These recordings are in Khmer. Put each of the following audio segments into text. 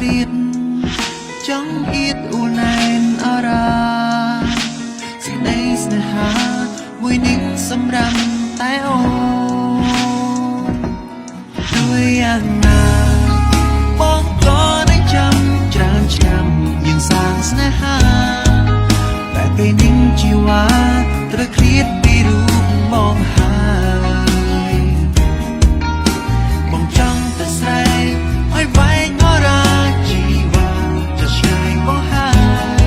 រៀតចង់អៀតអ៊ូណែនអារាសេចក្តីស្នេហាមួយនេះសម្រាប់តែអូនด้วยយ៉ាងណាបងក៏នឹងចាំច្រើនឆ្នាំយើងសាងស្នេហាតែពេលនេះជីវ៉ាត្រូវឃ្លាតពីរូបមកហើយបងចង់តែស្រែកឲ្យវែងអរាជីវ៉ាจะឆ្ងាយបងហើយ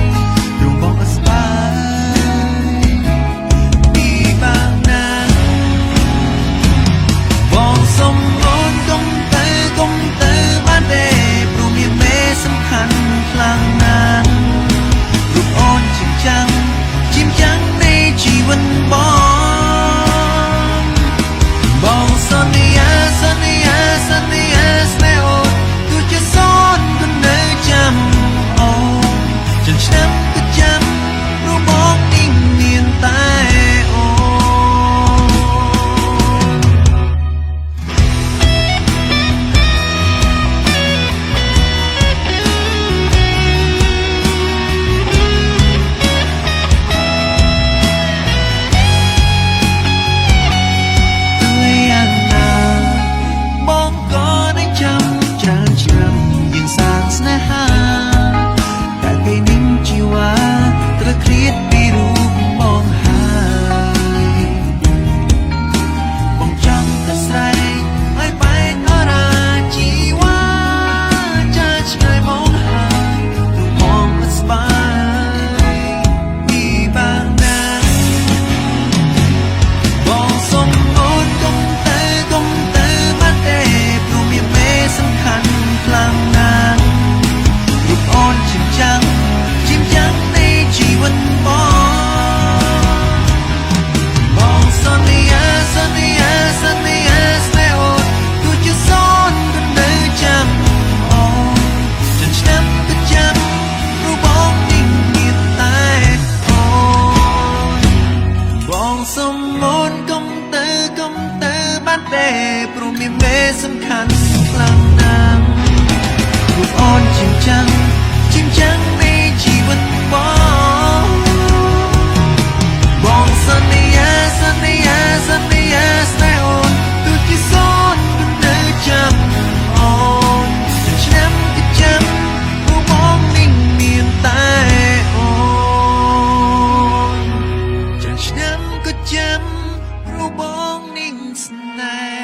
ព្រោះបងអត់ស្បាយពីបានណាបងសុំអូនកុំទៅបានទេព្រោះមានមេសំខាន់ខ្លាំងណាស់រូបអូនជាចាំងនៃជីវិតបងសន្យាស្នេហ៍ស្នេហ៍អូនទោះជាសូនក៏នៅចាំអូនចន្ទឆ្នាំក៏ចាំព្រោះបងនេះមានតែអូតែពេលនេះជីវ៉ាត្រូវឃ្លាតពីរូបបងហើយបងចង់តែស្រែកឲ្យបែកអរាជីវ៉ាចាឆ្ងាយមកហើយរូបបងអត់ស្បាយពីបានណាបងសុំអូនកុំទៅបានទេព្រោះមានមេសំខាន់ខ្លាំងណាស់រូបអូនជាចាំងនៃជីវិតបងសន្យាស្នេហ៍អូនទោះជាសូនក៏នៅចាំអូនចន្ទឆ្នាំក៏ចាំរូបបងនេះមានតែអូនបងសុំអូនកុំទៅបានទេព្រោះមានមេសំខាន់ខ្លាំងណាស់រូបអូនជាចាំងនៃជីវិតបងសន្យាស្នេហ៍អូនទោះជាសូនក៏នៅចាំអូនឆ្នាំក៏ចាំរូបបងនេះមានតែអូនឆ្នាំក៏ចាំរូបបងនេះស្នេហ៍